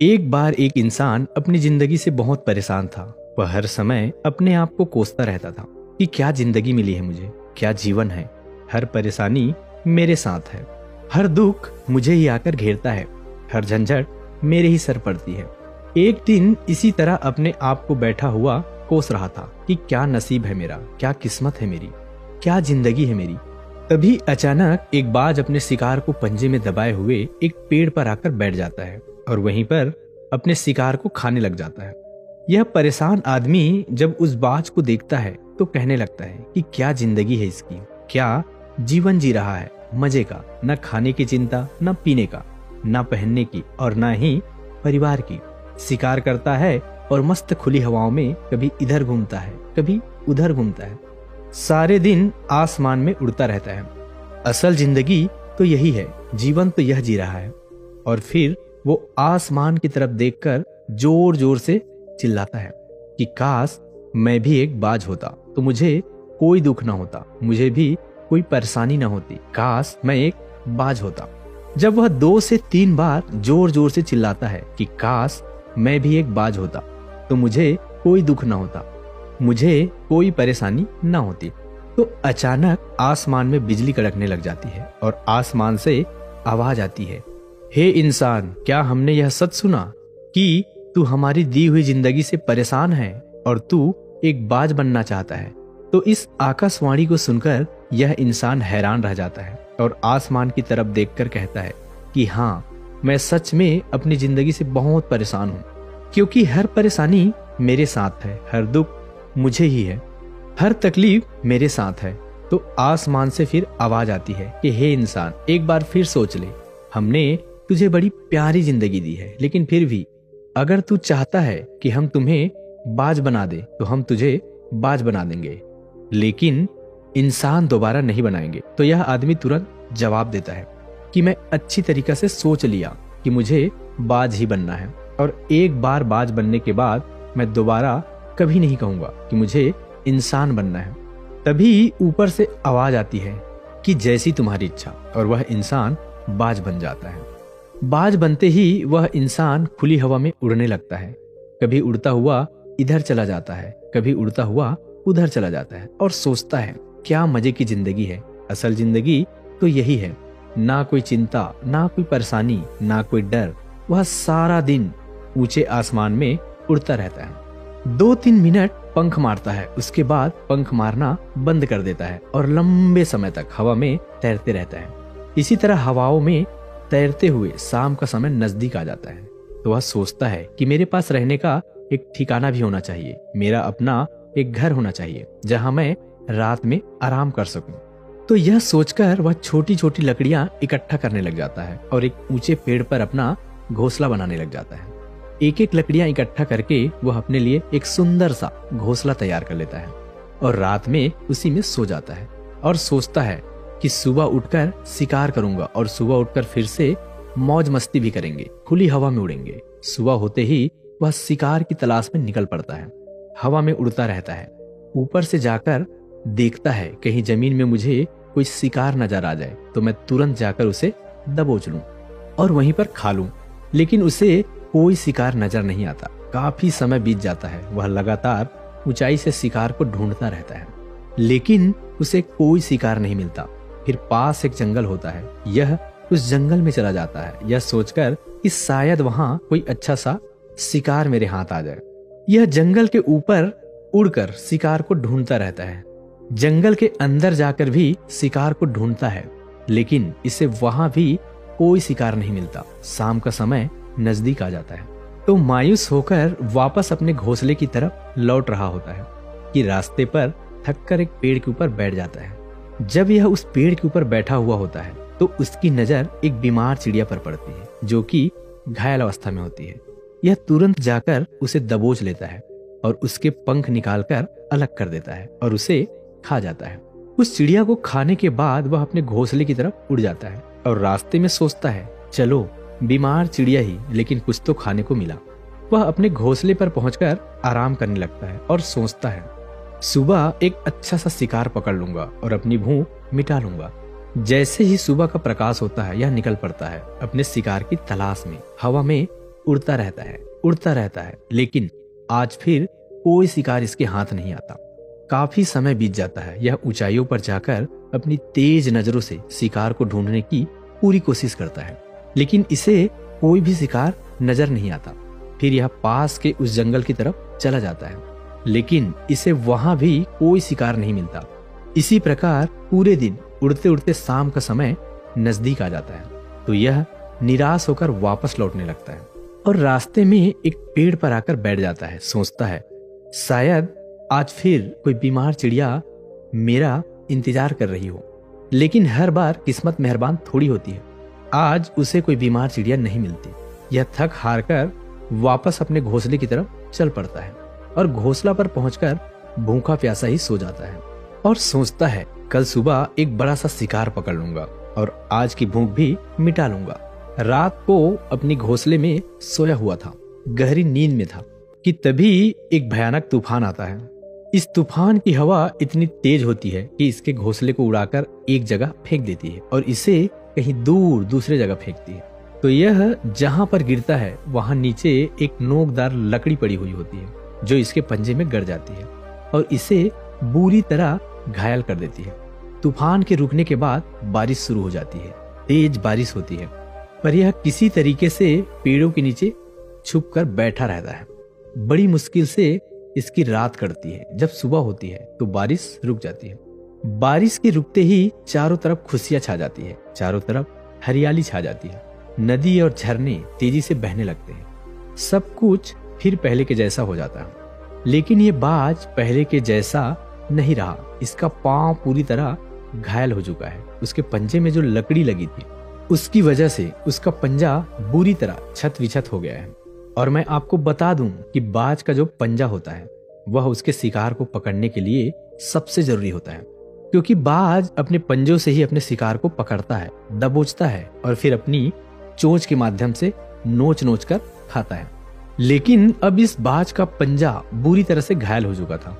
एक बार एक इंसान अपनी जिंदगी से बहुत परेशान था। वह हर समय अपने आप को कोसता रहता था कि क्या जिंदगी मिली है मुझे, क्या जीवन है। हर परेशानी मेरे साथ है, हर दुख मुझे ही आकर घेरता है, हर झंझट मेरे ही सर पड़ती है। एक दिन इसी तरह अपने आप को बैठा हुआ कोस रहा था कि क्या नसीब है मेरा, क्या किस्मत है मेरी, क्या जिंदगी है मेरी। तभी अचानक एक बाज अपने शिकार को पंजे में दबाए हुए एक पेड़ पर आकर बैठ जाता है और वहीं पर अपने शिकार को खाने लग जाता है। यह परेशान आदमी जब उस बाज को देखता है तो कहने लगता है कि क्या जिंदगी है इसकी, क्या जीवन जी रहा है मजे का, न खाने की चिंता, न पीने का, न पहनने की और न ही परिवार की। शिकार करता है और मस्त खुली हवाओं में कभी इधर घूमता है, कभी उधर घूमता है। सारे दिन आसमान में उड़ता रहता है। असल जिंदगी तो यही है, जीवन तो यह जी रहा है। और फिर वो आसमान की तरफ देखकर जोर जोर से चिल्लाता है कि काश मैं भी एक बाज होता तो मुझे कोई दुख ना होता, मुझे भी कोई परेशानी ना होती, काश मैं एक बाज होता। जब वह 2 से 3 बार जोर जोर से चिल्लाता है कि काश मैं भी एक बाज होता तो मुझे कोई दुख ना होता, मुझे कोई परेशानी ना होती, तो अचानक आसमान में बिजली कड़कने लग जाती है और आसमान से आवाज आती है, हे इंसान, क्या हमने यह सच सुना कि तू हमारी दी हुई जिंदगी से परेशान है और तू एक बाज बनना चाहता है। तो इस आकाशवाणी को सुनकर यह इंसान हैरान रह जाता है और आसमान की तरफ देखकर कहता है कि हाँ, मैं सच में अपनी जिंदगी से बहुत परेशान हूँ, क्योंकि हर परेशानी मेरे साथ है, हर दुख मुझे ही है, हर तकलीफ मेरे साथ है। तो आसमान से फिर आवाज आती है कि हे इंसान, एक बार फिर सोच ले, हमने तुझे बड़ी प्यारी जिंदगी दी है, लेकिन फिर भी अगर तू चाहता है कि हम तुम्हें बाज बना दे तो हम तुझे बाज बना देंगे, लेकिन इंसान दोबारा नहीं बनाएंगे। तो यह आदमी तुरंत जवाब देता है कि मैं अच्छी तरीके से सोच लिया कि मुझे बाज ही बनना है और एक बार बाज बनने के बाद मैं दोबारा कभी नहीं कहूंगा कि मुझे इंसान बनना है। तभी ऊपर से आवाज आती है कि जैसी तुम्हारी इच्छा, और वह इंसान बाज बन जाता है। बाज बनते ही वह इंसान खुली हवा में उड़ने लगता है। कभी उड़ता हुआ इधर चला जाता है, कभी उड़ता हुआ उधर चला जाता है और सोचता है क्या मजे की जिंदगी है। असल जिंदगी तो यही है, ना कोई चिंता, ना कोई परेशानी, ना कोई डर। वह सारा दिन ऊंचे आसमान में उड़ता रहता है। 2-3 मिनट पंख मारता है, उसके बाद पंख मारना बंद कर देता है और लंबे समय तक हवा में तैरते रहता है। इसी तरह हवाओं में तैरते हुए शाम का समय नजदीक आ जाता है। तो वह सोचता है कि मेरे पास रहने का एक ठिकाना भी होना चाहिए, मेरा अपना एक घर होना चाहिए जहां मैं रात में आराम कर सकूं। तो यह सोचकर वह छोटी छोटी लकड़ियां इकट्ठा करने लग जाता है और एक ऊंचे पेड़ पर अपना घोंसला बनाने लग जाता है। एक एक लकड़ियां इकट्ठा करके वह अपने लिए एक सुंदर सा घोंसला तैयार कर लेता है और रात में उसी में सो जाता है और सोचता है कि सुबह उठकर शिकार करूंगा और सुबह उठकर फिर से मौज मस्ती भी करेंगे, खुली हवा में उड़ेंगे। सुबह होते ही वह शिकार की तलाश में निकल पड़ता है। हवा में उड़ता रहता है, ऊपर से जाकर देखता है कहीं जमीन में मुझे कोई शिकार नजर आ जाए तो मैं तुरंत जाकर उसे दबोच लूं और वहीं पर खा लूं। लेकिन उसे कोई शिकार नजर नहीं आता। काफी समय बीत जाता है, वह लगातार ऊंचाई से शिकार को ढूंढता रहता है, लेकिन उसे कोई शिकार नहीं मिलता। फिर पास एक जंगल होता है, यह उस जंगल में चला जाता है, यह सोचकर कि शायद वहां कोई अच्छा सा शिकार मेरे हाथ आ जाए। यह जंगल के ऊपर उड़कर शिकार को ढूंढता रहता है, जंगल के अंदर जाकर भी शिकार को ढूंढता है, लेकिन इसे वहां भी कोई शिकार नहीं मिलता। शाम का समय नजदीक आ जाता है तो मायूस होकर वापस अपने घोंसले की तरफ लौट रहा होता है कि रास्ते पर थककर एक पेड़ के ऊपर बैठ जाता है। जब यह उस पेड़ के ऊपर बैठा हुआ होता है तो उसकी नजर एक बीमार चिड़िया पर पड़ती है जो कि घायल अवस्था में होती है। यह तुरंत जाकर उसे दबोच लेता है और उसके पंख निकालकर अलग कर देता है और उसे खा जाता है। उस चिड़िया को खाने के बाद वह अपने घोंसले की तरफ उड़ जाता है और रास्ते में सोचता है चलो बीमार चिड़िया ही, लेकिन कुछ तो खाने को मिला। वह अपने घोंसले पर पहुंचकर आराम करने लगता है और सोचता है सुबह एक अच्छा सा शिकार पकड़ लूंगा और अपनी भूख मिटा लूंगा। जैसे ही सुबह का प्रकाश होता है यह निकल पड़ता है अपने शिकार की तलाश में। हवा में उड़ता रहता है, उड़ता रहता है, लेकिन आज फिर कोई शिकार इसके हाथ नहीं आता। काफी समय बीत जाता है। यह ऊंचाइयों पर जाकर अपनी तेज नजरों से शिकार को ढूंढने की पूरी कोशिश करता है, लेकिन इसे कोई भी शिकार नजर नहीं आता। फिर यह पास के उस जंगल की तरफ चला जाता है, लेकिन इसे वहां भी कोई शिकार नहीं मिलता। इसी प्रकार पूरे दिन उड़ते उड़ते शाम का समय नजदीक आ जाता है, तो यह निराश होकर वापस लौटने लगता है और रास्ते में एक पेड़ पर आकर बैठ जाता है। सोचता है शायद आज फिर कोई बीमार चिड़िया मेरा इंतजार कर रही हो, लेकिन हर बार किस्मत मेहरबान थोड़ी होती है। आज उसे कोई बीमार चिड़िया नहीं मिलती। यह थक हार कर वापस अपने घोंसले की तरफ चल पड़ता है और घोंसला पर पहुंचकर भूखा प्यासा ही सो जाता है और सोचता है कल सुबह एक बड़ा सा शिकार पकड़ लूंगा और आज की भूख भी मिटा लूंगा। रात को अपनी घोंसले में सोया हुआ था, गहरी नींद में था कि तभी एक भयानक तूफान आता है। इस तूफान की हवा इतनी तेज होती है कि इसके घोंसले को उड़ाकर एक जगह फेंक देती है और इसे कहीं दूर दूसरे जगह फेंकती है। तो यह जहां पर गिरता है वहां नीचे एक नोकदार लकड़ी पड़ी हुई होती है जो इसके पंजे में गड़ जाती है और इसे बुरी तरह घायल कर देती है। तूफान के रुकने के बाद बारिश शुरू हो जाती है। तेज बारिश होती है, पर यह किसी तरीके से पेड़ों के नीचे छुप कर बैठा रहता है। बड़ी मुश्किल से इसकी रात कटती है। जब सुबह होती है तो बारिश रुक जाती है। बारिश के रुकते ही चारों तरफ खुशियां छा जाती है, चारों तरफ हरियाली छा जाती है। नदी और झरने तेजी से बहने लगते हैं। सब कुछ फिर पहले के जैसा हो जाता है, लेकिन ये बाज पहले के जैसा नहीं रहा। इसका पांव पूरी तरह घायल हो चुका है। उसके पंजे में जो लकड़ी लगी थी उसकी वजह से उसका पंजा बुरी तरह छत विछत हो गया है। और मैं आपको बता दूं कि बाज का जो पंजा होता है वह उसके शिकार को पकड़ने के लिए सबसे जरूरी होता है, क्योंकि बाज अपने पंजों से ही अपने शिकार को पकड़ता है, दबोचता है और फिर अपनी चोंच के माध्यम से नोच नोच कर खाता है। लेकिन अब इस बाज का पंजा बुरी तरह से घायल हो चुका था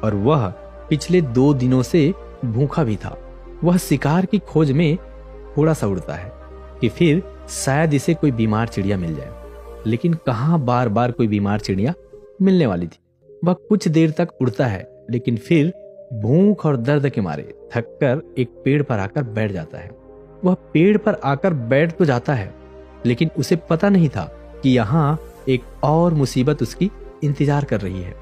और वह पिछले 2 दिनों से भूखा भी था। वह शिकार की खोज में थोड़ा सा उड़ता है कि फिर शायद इसे कोई बीमार चिड़िया मिल जाए, लेकिन कहां बार बार कोई बीमार चिड़िया मिलने वाली थी। वह कुछ देर तक उड़ता है, लेकिन फिर भूख और दर्द के मारे थककर एक पेड़ पर आकर बैठ जाता है। वह पेड़ पर आकर बैठ तो जाता है, लेकिन उसे पता नहीं था कि यहाँ एक और मुसीबत उसकी इंतजार कर रही है।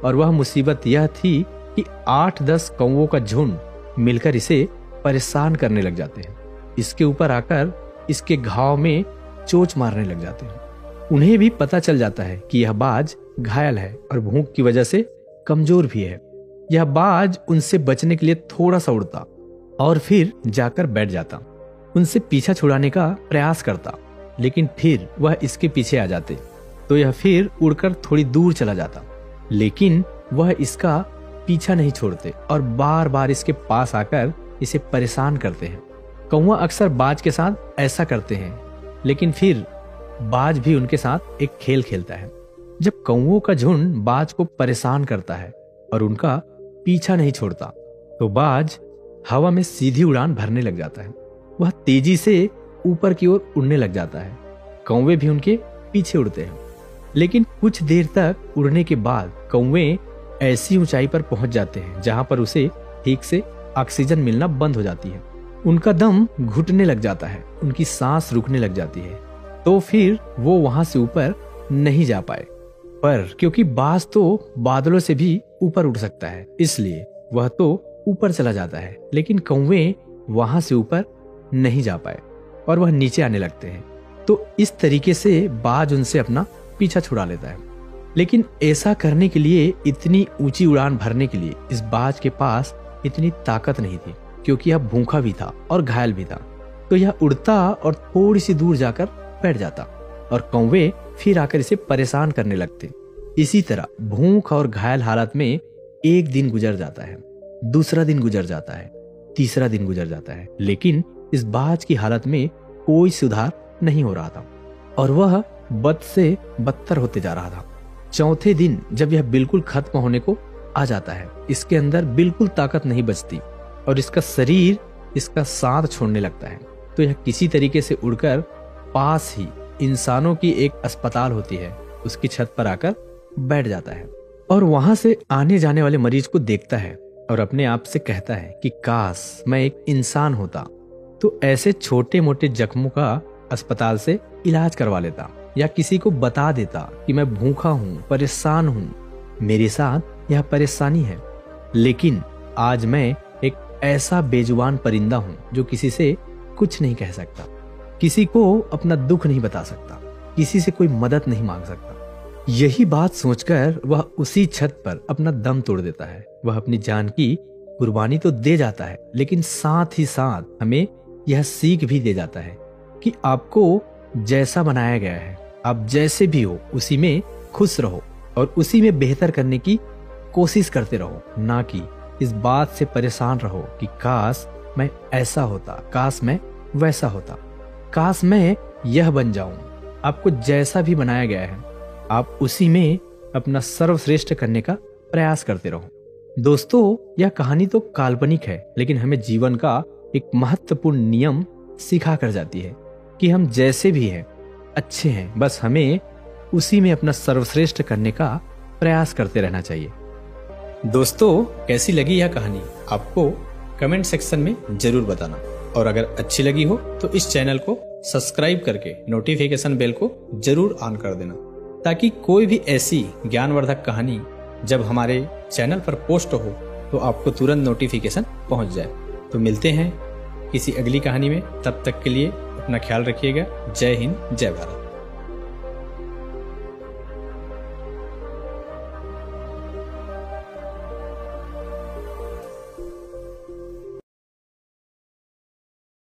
और वह मुसीबत यह थी कि 8-10 कौवों का झुंड मिलकर इसे परेशान करने लग जाते हैं। इसके ऊपर आकर इसके घाव में चोंच मारने लग जाते हैं। उन्हें भी पता चल जाता है कि यह बाज घायल है और भूख की वजह से कमजोर भी है। यह बाज उनसे बचने के लिए थोड़ा सा उड़ता और फिर जाकर बैठ जाता। उनसे पीछा छुड़ाने का प्रयास करता, लेकिन फिर वह इसके पीछे आ जाते, तो यह फिर उड़कर थोड़ी दूर चला जाता। लेकिन वह इसका पीछा नहीं छोड़ते और बार बार इसके पास आकर इसे परेशान करते हैं। कौवा अक्सर बाज के साथ ऐसा करते हैं, लेकिन फिर बाज भी उनके साथ एक खेल खेलता है। जब कौवों का झुंड बाज को परेशान करता है और उनका पीछा नहीं छोड़ता, तो बाज हवा में सीधी उड़ान भरने लग जाता है। वह तेजी से ऊपर की ओर उड़ने लग जाता है। कौवे भी उनके पीछे उड़ते हैं, लेकिन कुछ देर तक उड़ने के बाद कौवे ऐसी ऊंचाई पर पहुंच जाते हैं जहां पर उसे ठीक से ऑक्सीजन मिलना बंद हो जाती है। उनका दम घुटने लग जाता है, उनकी सांस रुकने लग जाती है, तो फिर वो वहां से ऊपर नहीं जा पाए। पर क्योंकि बाज तो बादलों से भी ऊपर उड़ सकता है, इसलिए वह तो ऊपर चला जाता है, लेकिन कौवे वहां से ऊपर नहीं जा पाए और वह नीचे आने लगते हैं। तो इस तरीके से बाज उनसे अपना पीछा छुड़ा लेता है। लेकिन ऐसा करने के लिए, इतनी ऊंची उड़ान भरने के लिए इस बाज के पास इतनी ताकत नहीं थी, क्योंकि यह भूखा भी था और घायल भी था। तो यह उड़ता और थोड़ी सी दूर जाकर बैठ जाता और कौवे फिर आकर इसे परेशान करने लगते। इसी तरह भूख और घायल हालत में एक दिन गुजर जाता है, दूसरा दिन गुजर जाता है, तीसरा दिन गुजर जाता है, लेकिन इस बाज की हालत में कोई सुधार नहीं हो रहा था और वह बद से बदतर होते जा रहा था। चौथे दिन जब यह बिल्कुल खत्म होने को आ जाता है, इसके अंदर बिल्कुल ताकत नहीं बचती और इसका शरीर इसका साथ छोड़ने लगता है। तो यह किसी तरीके से उड़कर पास ही इंसानों की एक अस्पताल होती है उसकी छत पर आकर बैठ जाता है और वहां से आने जाने वाले मरीज को देखता है और अपने आप से कहता है कि काश मैं एक इंसान होता तो ऐसे छोटे मोटे जख्मों का अस्पताल से इलाज करवा लेता या किसी को बता देता कि मैं भूखा हूँ, परेशान हूँ, मेरे साथ यह परेशानी है। लेकिन आज मैं एक ऐसा बेजुबान परिंदा हूँ जो किसी से कुछ नहीं कह सकता, किसी को अपना दुख नहीं बता सकता, किसी से कोई मदद नहीं मांग सकता। यही बात सोचकर वह उसी छत पर अपना दम तोड़ देता है। वह अपनी जान की कुर्बानी तो दे जाता है लेकिन साथ ही साथ हमें यह सीख भी दे जाता है कि आपको जैसा बनाया गया है, आप जैसे भी हो उसी में खुश रहो और उसी में बेहतर करने की कोशिश करते रहो, ना कि इस बात से परेशान रहो कि काश मैं ऐसा होता, काश मैं वैसा होता, काश मैं यह बन जाऊं। आपको जैसा भी बनाया गया है आप उसी में अपना सर्वश्रेष्ठ करने का प्रयास करते रहो। दोस्तों, यह कहानी तो काल्पनिक है लेकिन हमें जीवन का एक महत्वपूर्ण नियम सिखा कर जाती है कि हम जैसे भी हैं अच्छे हैं, बस हमें उसी में अपना सर्वश्रेष्ठ करने का प्रयास करते रहना चाहिए। दोस्तों, कैसी लगी यह कहानी आपको कमेंट सेक्शन में जरूर बताना और अगर अच्छी लगी हो तो इस चैनल को सब्सक्राइब करके नोटिफिकेशन बेल को जरूर ऑन कर देना ताकि कोई भी ऐसी ज्ञानवर्धक कहानी जब हमारे चैनल पर पोस्ट हो तो आपको तुरंत नोटिफिकेशन पहुंच जाए। तो मिलते हैं किसी अगली कहानी में, तब तक के लिए अपना ख्याल रखिएगा। जय हिंद, जय भारत।